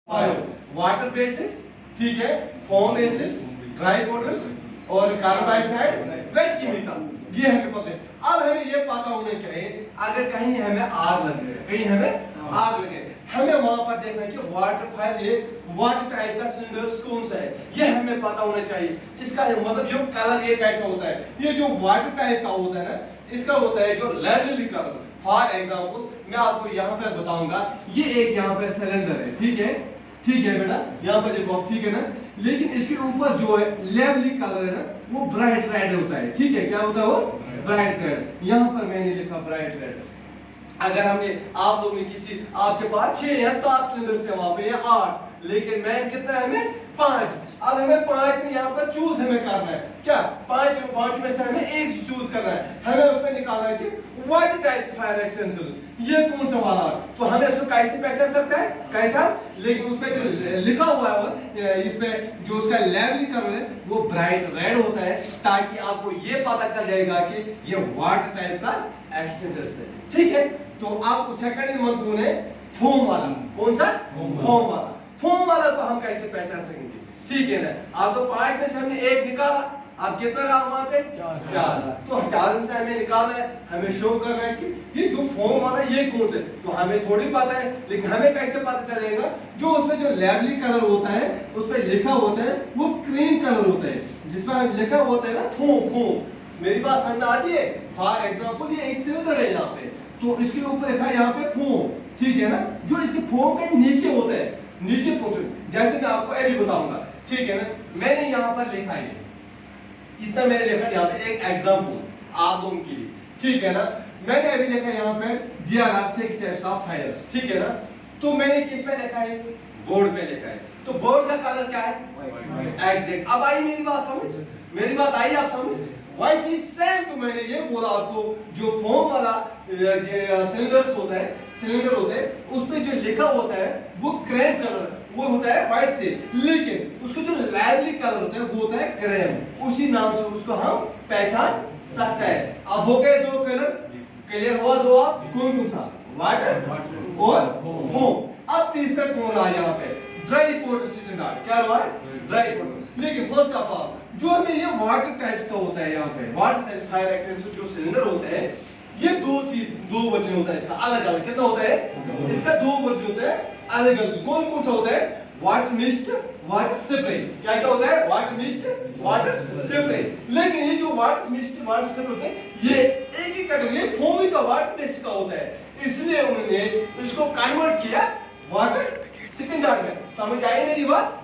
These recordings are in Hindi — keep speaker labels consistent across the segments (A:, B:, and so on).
A: फाइव वाटर बेसिस, ठीक है, फोम बेसिस, ड्राई पाउडर्स और कार्बन डाइऑक्साइड, वेट केमिकल, ये हमें पता है। अब हमें ये पता होना चाहिए अगर कहीं हमें आग लग गई, कहीं हमें आग लगे, हमें वहां पर देखना है कि वाटर फायर, ये वाटर टाइप का सिलेंडर्स कौन सा है, ये हमें पता होना चाहिए। इसका मतलब जो कलर ये कैसा होता है, ये जो वाटर टाइप का होता है ना, इसका होता है जो लेवली कलर। फॉर एग्जांपल मैं आपको यहाँ पर बताऊंगा, ये एक यहाँ पर सिलेंडर है, ठीक है, ठीक है बेटा, यहाँ पर देखो, ठीक है ना, लेकिन इसके ऊपर जो है लेवली कलर है ना, वो ब्राइट रेड होता है, ठीक है, क्या होता है वो ब्राइट रेड। यहाँ पर मैंने लिखा ब्राइट रेड। अगर हमने आप लोग ने किसी, आपके पास 6 या 7 सिलेंडर से वहां पे या 8, लेकिन मैं कितना है, हमें 5। अब हमें 5 में यहाँ पर चूज हमें करना है, क्या 5 में से हमें एक चूज करना है, हमें उसमें निकालना है कि व्हाट टाइप्स फायर एक्सटेंशंस, ये कौन सा वाला, तो हमें इसको कैसे पहचान सकते हैं, कैसा, लेकिन उसमें जो लिखा हुआ है इसमें जो उसका लेवली कलर है वो ब्राइट रेड होता है, ताकि आपको ये पता चल जाएगा कि ये वाटर टाइप का एक्सटेंशंस है, ठीक है। तो आपको सेकंड नंबर कौन है, फोम वाला, कौन सा, फोम वाला। फोम वाला को हम कैसे पहचान सकेंगे, ठीक है ना। आप तो 5 में से हमने एक निकाला, आप कितना रहा वहां पे 4, तो 4 में से हमें निकालना है, हमें शो करना है कि ये जो फोम वाला ये कौन सा है, तो हमें थोड़ी पता है, लेकिन हमें कैसे पता चलेगा, जो उसमें जो लेवली कलर होता है उस पर लिखा होता है वो क्रीम कलर होता है, जिसमें लिखा होता है ना फोम, फोम। मेरी बात समझ में आती है। फॉर एग्जांपल ये एक सिलेंडर है यहाँ पे, तो इसके ऊपर लिखा है यहाँ पे फोम, ठीक है ना, जो इसके फोम के नीचे होता है, नीचे पोर्शन, जैसे मैं आपको अभी बताऊंगा, ठीक है ना। मैंने यहाँ पर लिखा है, इतना मैंने लिखा यहाँ पे एक एग्जांपल आप लोगों के लिए, ठीक है ना। मैंने अभी लिखा है यहाँ पे there are 6 types of fires, ठीक है ना। तो मैंने किस पे लिखा है, बोर्ड पे लिखा है, तो बोर्ड का कलर क्या है, एग्जैक्ट। अब आई मेरी बात समझ, मेरी बात आई आप समझ, वैसे ही सेम तो मैंने ये बोला आपको, जो फोम वाला सिलेंडर्स होता है, सिलेंडर होते हैं, उस पे जो लिखा होता है वो क्रीम कलर, वो होता है व्हाइट से, लेकिन उसको जो लेवली कलर होता है वो होता है क्रीम, उसी नाम से उसको हम पहचान सकते हैं। अब हो गए 2 कलर, क्लियर हुआ 2, आप कौन कौन सा, वाटर और फोम। अब तीसरा कौन आया यहाँ पे, ड्राई पाउडर स्टैंडर्ड, क्या हुआ है, ड्राई पाउडर। लेकिन फर्स्ट ऑफ ऑल जो हमें ये वाटर टाइप्स का होता है, यहाँ पे वाटर टाइप्स फायर एक्सटेंशन जो सिलेंडर होता है, ये दो वर्जन होता है इसका, अलग अलग। कितना होता है इसका, 2 वर्जन होता है अलग अलग। कौन कौन सा होता है, वाटर मिस्ट, वाटर स्प्रे, क्या क्या होता है, वाटर मिस्ट, वाटर स्प्रे। लेकिन ये जो वाटर मिस्ट, वाटर स्प्रे होते हैं, ये एक ही कैटेगरी फोम ही का वाटर बेस का होता है, इसलिए उन्होंने इसको कन्वर्ट किया वाटर स्टैंडर्ड में। समझ आई मेरी बात,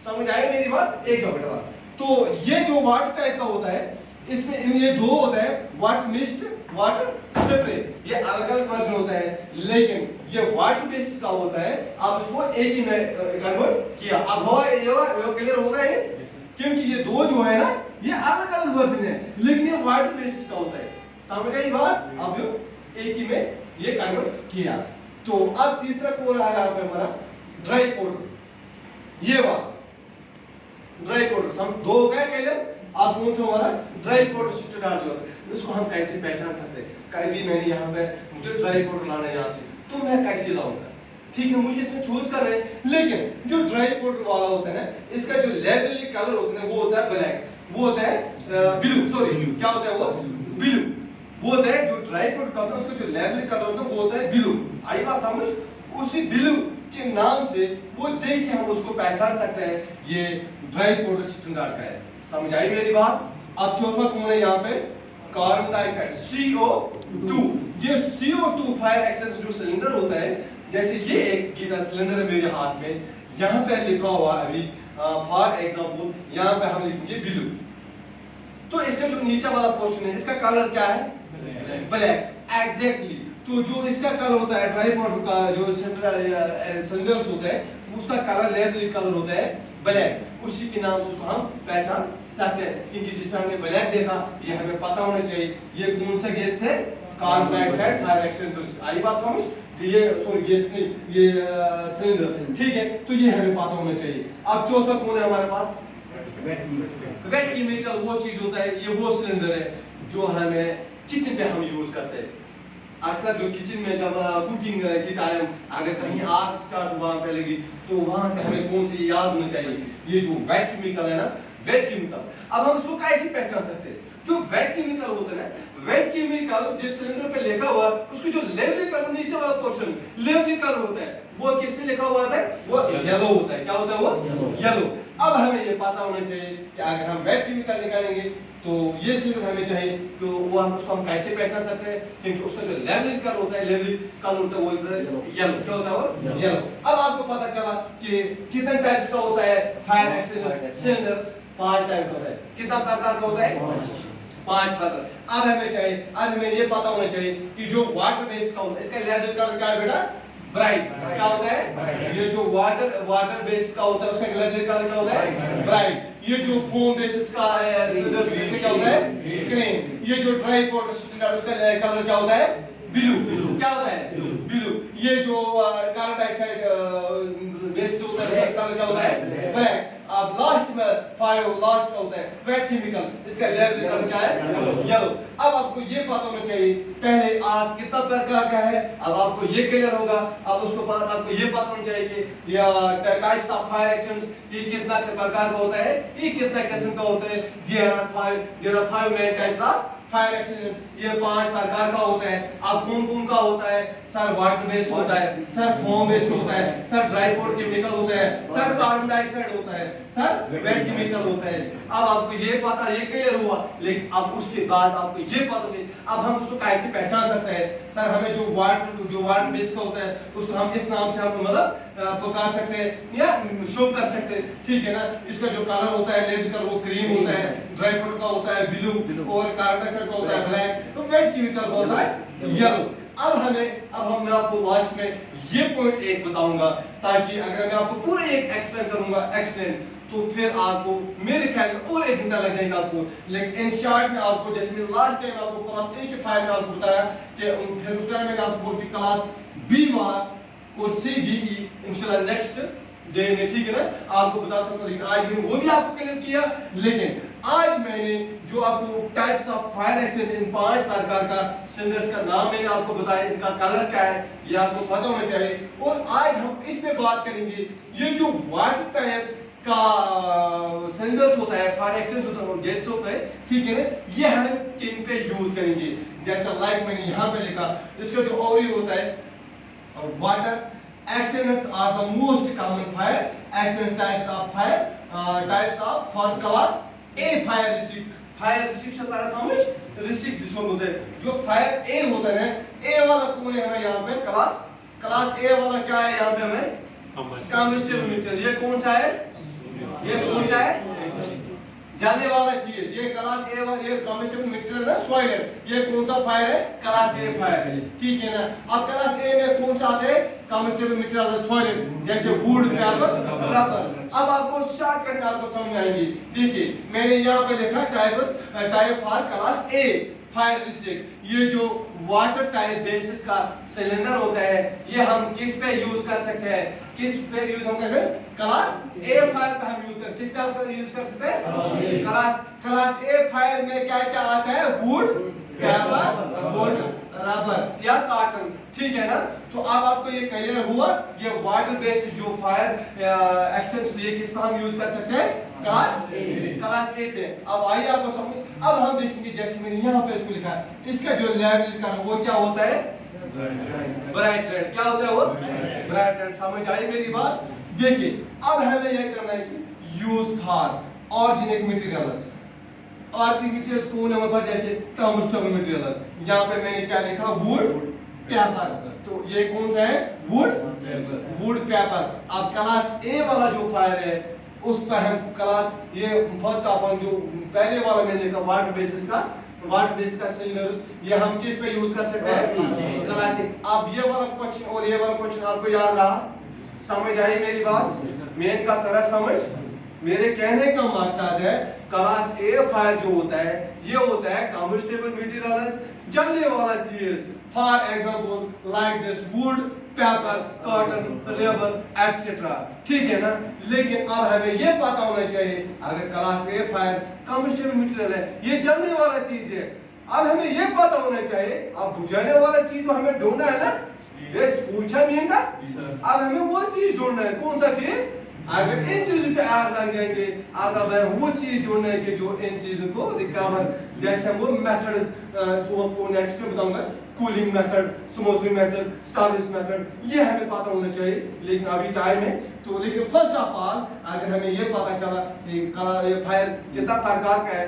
A: समझ आई मेरी बात, एक बेटा। तो ये जो वाटर टाइप का होता है, इसमें ये 2 होता है, वाटर मिस्ट, वाटर स्प्रे, ये अलग अलग वर्जन होता है, लेकिन ये वाटर बेस का होता है। आप उसको एक ही में कन्वर्ट किया, अब हुआ ये क्लियर होगा ये, क्योंकि ये 2 जो है ना, ये अलग अलग वर्जन है, लेकिन ये वाटर बेस का होता है। समझ आई बात, अब एक ही में ये कन्वर्ट किया। तो अब तीसरा कौन आ रहा है हमारा, ड्राई पाउडर, ये वाला ड्राई पाउडर। हम 2 हो गए क्लियर। आप कौन सा हमारा ड्राई पाउडर स्टैंडर्ड जो है, उसको हम कैसे पहचान सकते हैं। कभी मैंने यहाँ पे, मुझे ड्राई पाउडर लाना है यहाँ से, तो मैं कैसे लाऊंगा, ठीक है, मुझे इसमें चूज करना है। लेकिन जो ड्राई पाउडर वाला होता है ना, इसका जो लेवली कलर होता है वो होता है ब्लैक, वो होता है ब्लू, सॉरी क्या होता है वो, ब्लू, वो होता है जो ड्राई पाउडर का होता है, उसका जो लेवली कलर होता है वो होता है ब्लू। आई बात समझ, उसी ब्लू के नाम से वो देख के हम उसको पहचान सकते हैं, ये ड्राई पाउडर स्टैंडर्ड का है। समझ आई मेरी बात। अब चौथा कौन है यहाँ पे, कार्बन डाइऑक्साइड, CO2। जो CO2 फायर एक्सटेंशन जो सिलेंडर होता है, जैसे ये एक सिलेंडर है मेरे हाथ में, यहाँ पे लिखा हुआ अभी फॉर एग्जांपल, यहाँ पे हम लिखेंगे ब्लू, तो इसका जो नीचे वाला पोर्शन है, इसका कलर क्या है, ब्लैक, एग्जैक्टली। तो जो इसका कलर होता है ड्राई पाउडर का, जो सिलेंडर्स होता है, उसका कलर लेवली कलर होता है ब्लैक, उसी के नाम से उसको हम पहचान सकते हैं। क्योंकि जिसमें हमने ब्लैक देखा, ये हमें पता होना चाहिए ये कौन सा गैस है, कार्बन डाइऑक्साइड फायर एक्सटेंशन। आई बात समझ, तो ये सॉरी गैस नहीं, ये सिलेंडर, ठीक है, तो ये हमें पता होना चाहिए। अब चौथा कौन है हमारे पास, वेट केमिकल। वो चीज होता है, ये वो सिलेंडर है जो हमें किचन पे हम यूज करते हैं, अक्सर जो किचन में जब कुकिंग के टाइम अगर कहीं आग स्टार्ट वहां पे लगी तो वहां पे हमें कौन सी याद होनी चाहिए, ये जो वेट केमिकल है ना, वेट केमिकल। अब हम उसको कैसे पहचान सकते हैं? जो वेट केमिकल होता है ना, वेट केमिकल जिस सिलेंडर पे लिखा हुआ उसको जो लेबल कलर नीचे वाला पोर्शन लेबल कलर होता है वो किससे लिखा हुआ होता है? वो येलो होता है। क्या होता है वो? येलो। अब हमें ये पता होना चाहिए कि अगर हम वेट केमिकल निकालेंगे तो ये सिलेंडर हमें चाहिए कि वो हम उसको हम कैसे पहचान सकते हैं, क्योंकि उसका जो लेबल कलर होता है, लेबल कलर होता है वो येलो। क्या होता है वो? येलो। अब आपको पता चला कि कितने टाइप्स का होता है फायर एक्सटिंग्विशर सिलेंडर्स? 5 टाइप का होता है। कितना प्रकार का होता है? 5 प्रकार। अब हमें चाहिए, अब हमें ये पता होना चाहिए कि जो वाटर बेस्ड का होता है इसका लेबल कलर क्या है बेटा? ब्राइट। क्या होता है? ये जो वाटर बेस्ड का होता है उसका लेबल कलर क्या होता है? ब्राइट। ये जो फोम बेसिस का सिलेंडर इससे क्या होता है? क्रीम। ये जो ड्राई पाउडर सिलेंडर उसका कलर क्या होता है? ब्लू। क्या होता है? ब्लू। ये जो कार्बन डाइऑक्साइड बेस्ड होता है उसका कलर क्या होता है? ब्लैक। अब लास्ट में लास्ट का होता है वेट केमिकल, इसका लेबल कलर क्या है? येलो। अब आपको ये पता होना चाहिए पहले आग कितना प्रकार का है, अब आपको ये क्लियर होगा। अब उसको बाद आपको ये पता होना चाहिए कि टाइप्स ऑफ फायर एक्शंस ये कितना प्रकार का होता है, ये कितना किस्म का होता है। There are 5 main types of fire accidents, ये 5 प्रकार का होता है। अब कौन-कौन का होता है? सर वाटर बेस्ड होता है, सर फोम बेस्ड होता है, सर ड्राई पाउडर केमिकल होता है, सर कार्बन डाइऑक्साइड होता है, सर वेट केमिकल होता है। अब आपको ये पता, ये क्लियर हुआ, लेकिन अब उसके बाद आपको ये पता नहीं अब हम उसको कैसे पहचान सकते हैं? सर हमें जो वाटर बेस्ड का होता है उसको हम इस नाम से हम मतलब पुकार सकते हैं या शो कर सकते हैं, ठीक है ना। इसका जो कलर होता है लेबल कलर वो क्रीम होता है, ड्राई पाउडर का होता है ब्लू और कार्बन डाइऑक्साइड का होता है ब्लैक, तो वेट केमिकल का होता है येलो। अब मैं आपको लास्ट में ये पॉइंट एक बताऊंगा, ताकि अगर मैं आपको पूरे एक एक्सप्लेन करूंगा तो फिर आपको मेरे ख्याल में और 1 घंटा लग जाएगा आपको। लेकिन इन शॉर्ट में आपको, जैसे मैंने लास्ट टाइम आपको क्लास 8 5 में आपको बताया कि फिर उस टाइम मैंने आपको बोल कि क्लास बी वाला और CDE इंशाल्लाह नेक्स्ट डे में, ठीक है ना, आपको बता सकता हूं। लेकिन आज मैंने वो भी आपको क्लियर किया, लेकिन आज मैंने जो आपको टाइप्स ऑफ फायर एक्सटिंग्विशर इन 5 प्रकार का सिलेंडर्स का नाम मैंने आपको बताया, इनका कलर क्या है ये आपको पता होना चाहिए। और आज हम इस पे बात करेंगे ये जो वाटर टाइप का सिलेंडर्स होता है, फायर एक्सटिंग्विशर होता है और गैस होता है, ठीक है ना, ये हम किन पे यूज करेंगे। जैसा लाइक मैंने यहाँ पे लिखा, इसका जो ओवरव्यू होता है, water extinguishers are the most common fire extinguisher types of for class A fire restriction तारा समझ रिस्ट्रिक्ट जिसको बोलते हैं। जो फायर ए होता है ना, ए वाला कौन है हमें यहाँ पे? क्लास ए वाला क्या है यहाँ पे हमें? Combustible material. ये कौन सा है? ये कौन सा है? जलने वाला चीज। ये क्लास ए वाला, ये कम्बस्टिबल मटेरियल है, सॉइलर। ये कौन सा फायर है? क्लास ए फायर है, ठीक है ना। अब क्लास ए में कौन सा आता है? कम्बस्टिबल मटेरियल सॉइलर, जैसे वुड, पेपर, रबर। अब आपको शॉर्टकट में आपको समझ में आएंगी। देखिए मैंने यहाँ पे लिखा type for class A fire restrict. ये जो वाटर टाइप बेसिस का सिलेंडर होता है ये हम किस पे यूज कर सकते हैं? किस पे यूज हम करते हैं? क्लास ए फायर पे हम यूज कर, किस पे आप यूज कर सकते हैं? क्लास ए फायर में क्या क्या आता है? वुड, पेपर, वुड, रबर या कॉटन, ठीक है ना। तो अब आपको ये क्लियर हुआ, ये वाटर बेस्ड जो फायर एक्सटेंशन ये किस पे हम यूज कर सकते हैं? क्लास ए पे। अब आइए आपको समझ, अब हम देखेंगे जैसे मैंने यहाँ पे इसको लिखा है, इसका जो लेबल लिखा है वो क्या होता है? Bright red. क्या होता है वो? Bright red. समझ आई मेरी बात? देखिए अब हमें यह करना है कि use for organic materials. Organic materials कौन है हमारे पास? जैसे कम्बस्टिबल मटेरियल्स। यहाँ पे मैंने क्या लिखा? Would, paper. तो ये कौन सा है? Would, paper. अब क्लास ए वाला जो फायर है उस पर हम क्लास ये फर्स्ट ऑफ ऑल जो पहले वाला मैंने लिखा वाटर बेस का सिलेंडर्स, ये हम किस पे यूज कर सकते हैं? क्लास ए। अब ये वाला क्वेश्चन और ये वाला क्वेश्चन आपको याद रहा? समझ आई मेरी बात? मेन का तरह समझ। मेरे कहने का मकसद है क्लास ए फायर जो होता है ये होता है कम्बस्टिबल मटेरियल्स, जलने वाला चीज। For example like this would, paper, cotton, rubber etcetera, ठीक है ना। लेकिन अब हमें ये पता होना चाहिए अगर क्लास ए फायर कम्बस्टिबल मटेरियल है, ये जलने वाला चीज है, अब हमें ये पता होना चाहिए, अब बुझाने वाला चीज तो हमें ढूंढना है ना, ये पूछा नहीं था। अब हमें वो चीज ढूंढना है, कौन सा चीज? अगर इन चीजों पे आग लग जाएंगे, अब हमें वो चीज ढूंढना है कि जो इन चीजों को रिकवर, जैसे वो मेथड जो आपको नेक्स्ट में बताऊंगा, cooling method, smoothing method, starch method, ये हमें पता होना चाहिए। लेकिन अभी टाइम है तो, लेकिन फर्स्ट ऑफ ऑल अगर हमें ये पता चला ये फायर कितना प्रकार का है,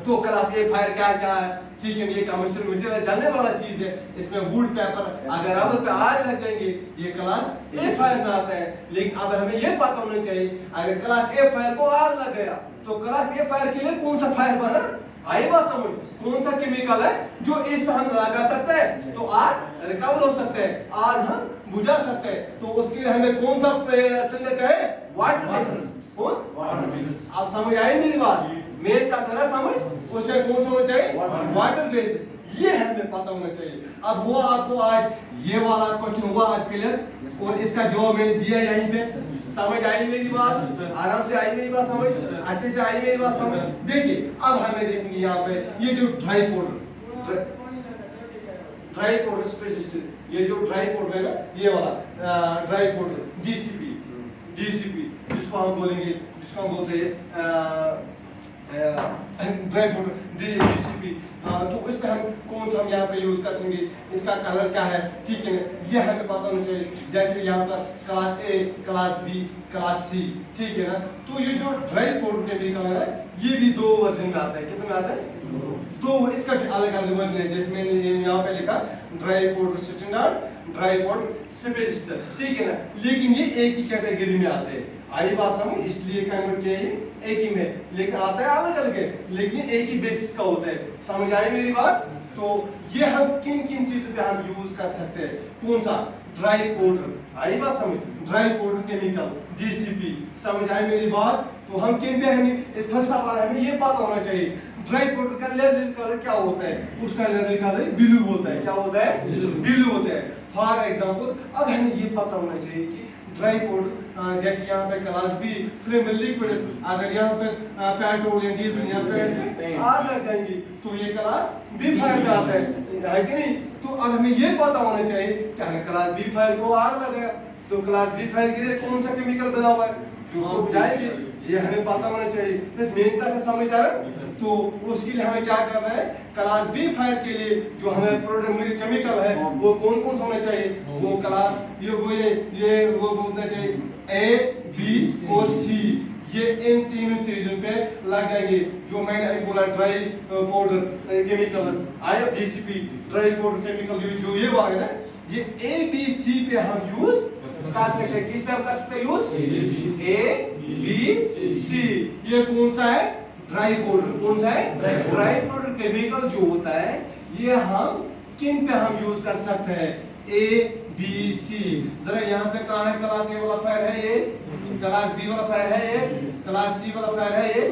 A: तो क्लास ए फायर क्या क्या है, ठीक है, ये कमर्शियल मटेरियल जलने वाला चीज है, इसमें वुड पेपर अगर रबर पे आग लग जाएंगे, ये क्लास ए फायर में आता है। लेकिन अब हमें ये पता होना चाहिए अगर क्लास ए फायर को आग लग गया तो क्लास ए फायर के लिए कौन सा फायर बना, आई बात समझ, कौन सा केमिकल है जो इस पे हम लगा सकते हैं तो आग रिकवर हो सकते हैं, आग हम बुझा सकते हैं। तो उसके लिए हमें कौन सा सिलेंडर चाहिए? Water basis. कौन? Water basis. आप समझ आए मेरी बात? मेन का तरह समझ, उसमें कौन सा होना चाहिए? Water basis. ये हमें पता होना चाहिए। अब हुआ आपको आज ये वाला क्वेश्चन हुआ आज क्लियर, और इसका जवाब मैंने दिया यहीं पे। समझ आई मेरी बात? आराम से आई मेरी बात समझ, अच्छे से आई मेरी बात समझ। देखिए अब हमें देखेंगे यहाँ पे ये जो ड्राई पाउडर, ड्राई पाउडर स्पेसिस्ट, ये जो ड्राई पाउडर है ना, ये वाला ड्राई पाउडर डीसीपी, डीसीपी जिसको हम बोलेंगे, जिसको हम बोलते हैं ड्राई पाउडर डीसीपी, तो इस पे हम कौन सा हम यहाँ पे यूज कर सकेंगे, इसका कलर क्या है, ठीक है ना, ये हमें पता होना चाहिए। जैसे यहाँ पर class A, class B, class C, ठीक है ना। तो ये जो ड्राई पाउडर के भी कलर है, ये भी दो वर्जन में आता है। कितने में आता है? दो। इसका भी अलग अलग वर्जन है, जैसे मैंने यहाँ पे लिखा dry powder standard, dry powder स्पेसिस्ट, ठीक है ना। लेकिन ये एक ही कैटेगरी में आते हैं, आई बात समझ, इसलिए कन्वर्ट किया ये एक ही में, लेकिन आता है अलग अलग है, लेकिन एक ही बेसिस का होता है। समझ आई मेरी बात? तो ये हम किन किन चीजों पे हम यूज कर सकते हैं, कौन सा? ड्राई पाउडर, आई बात समझ, ड्राई पाउडर केमिकल डीसीपी। समझ आई मेरी बात? तो हम किन पे, हमें फर्स्ट ऑफ ऑल हमें ये पता होना चाहिए ड्राई पाउडर का लेवल कलर क्या होता है, उसका लेवल कलर ब्लू होता है। क्या होता है? ब्लू होता है। फॉर एग्जांपल अब हमें ये पता होना चाहिए कि ड्राई पाउडर जैसे यहाँ पे क्लास बी फ्लेम लिक्विड, अगर यहाँ पे पेट्रोल या डीजल या पेट्रोल पे आग लग जाएंगी तो ये क्लास बी फायर में आता है कि नहीं? तो अब हमें ये पता होना चाहिए कि अगर क्लास बी फायर को आग लग गया तो क्लास बी फायर के लिए कौन सा केमिकल बना हुआ है जो उसको बुझाएंगे, ये हमें पता होना चाहिए। बस मेन का समझ आ रहा है? तो उसके लिए हमें क्या करना है, क्लास बी फायर के लिए जो हमें प्रोडक्ट केमिकल है वो कौन कौन सा होना चाहिए, वो क्लास ये वो होना चाहिए ए, बी और सी, ये इन तीनों चीजों पे लग जाएंगे। जो मैंने अभी बोला dry powder chemicals, DCP dry powder chemical, जो ये वाला है ना, ये ए बी सी पे हम यूज कर सकते हैं। किस पे हम कर सकते हैं यूज? ए बी सी। ये कौन सा है? Dry powder. कौन सा है? ड्राई पाउडर केमिकल जो होता है ये हम किन पे हम यूज कर सकते हैं? A B C. जरा यहाँ पे कहाँ है क्लास ए वाला फायर है, ये क्लास बी वाला फायर है, ये क्लास सी वाला फायर है, ये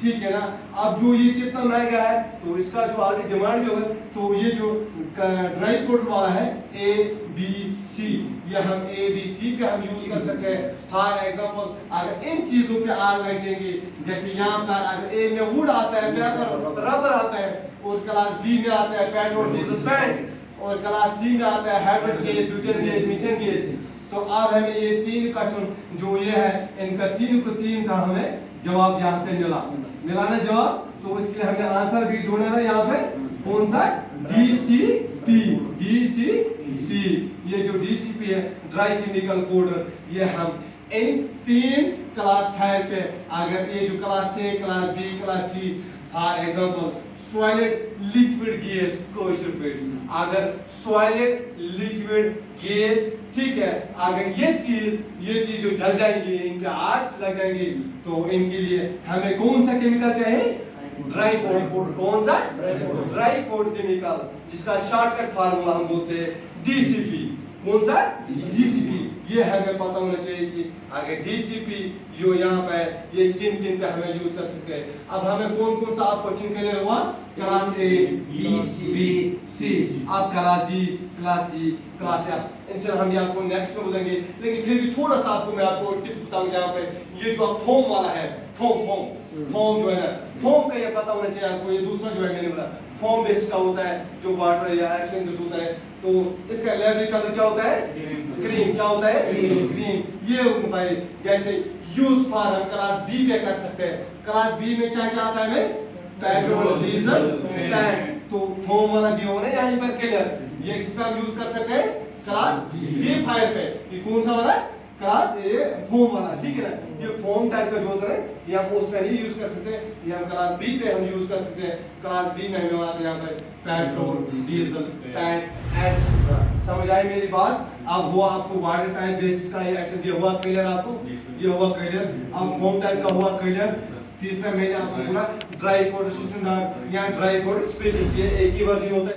A: ठीक है ना। अब जो ये कितना महंगा है तो इसका जो आगे डिमांड भी होगा, तो ये जो ड्राई पाउडर वाला है ए बी सी, ये हम ए बी सी पे हम यूज कर सकते हैं। फॉर एग्जांपल अगर इन चीजों पे आग लग देंगे, जैसे यहाँ पर अगर ए में वुड आता है, पेपर रबर आता है, और क्लास बी में आता है पेट्रोल डीजल पेंट, और क्लास सी में आता है hydrogen gas, butane gas, methane gas. तो अब हमें ये तीन क्वेश्चन जो ये है, इनका तीन का हमें जवाब यहाँ पे मिला ना जवाब। तो इसके लिए हमें आंसर भी ढूंढना है यहाँ पे, कौन सा? डीसीपी। डीसीपी, ये जो डीसीपी है ड्राई केमिकल पाउडर, ये हम इन तीन क्लास फायर पे, अगर ये जो class A, class B, class C, for example solid liquid gas question पे, अगर सॉलिड लिक्विड गैस, ठीक है, अगर ये चीज जो जल जाएंगी, इन पे आग लग जाएंगी, तो इनके लिए हमें कौन सा केमिकल चाहिए? Dry powder. कौन सा? ड्राई पाउडर केमिकल, जिसका शॉर्टकट फार्मूला हम बोलते हैं डीसीपी। कौन सा? डीसीपी। ये हमें पता होना चाहिए कि अगर डीसीपी जो यहाँ पे ये किन पे हमें यूज कर सकते हैं। अब हमें कौन सा आप क्वेश्चन क्लियर हुआ? Class A, B, C. अब class D, class C, class F, इनसे हम ये आपको नेक्स्ट में बोलेंगे, लेकिन फिर भी थोड़ा सा आपको मैं आपको टिप्स बताऊंगा यहाँ पे। ये जो आप फोम वाला है, फोम जो है ना, फोम का ये पता होना चाहिए आपको। ये दूसरा जो है मैंने बोला फोम बेस का होता है, जो वाटर या एक्सचेंजेस होता है, तो इसका लैबोरेटरी कलर क्या होता है? ग्रीन। क्या होता है? ग्रीन। ये भाई जैसे यूज फॉर हम क्लास बी पे कर सकते हैं। क्लास बी में क्या क्या आता है हमें? Petrol, diesel, tank. तो फोम वाला भी होगा ना यहाँ पर क्लियर। ये किस पे हम यूज कर सकते हैं? क्लास बी फाइल पे। ये कौन सा वाला? क्लास ए फोम वाला, ठीक है ना। ये फोम टाइप का जो होता है ये हम उस पे नहीं यूज कर सकते, ये हम क्लास बी पे हम यूज कर सकते हैं। क्लास बी में हमें आता है यहाँ पे पेट्रोल, डीजल, टैंक एक्सेट्रा। समझ आई मेरी बात? अब हुआ आपको वाटर टाइप बेसिस का ये एक्शन, ये हुआ क्लियर आपको? ये हुआ क्लियर। अब फोम टाइप का हुआ क्लियर। तीसरा मैंने आपको बोला ड्राई कोड सिस्टम, या ड्राई कोड स्पेशलिस्ट, ये एक ही वर्जन होता है।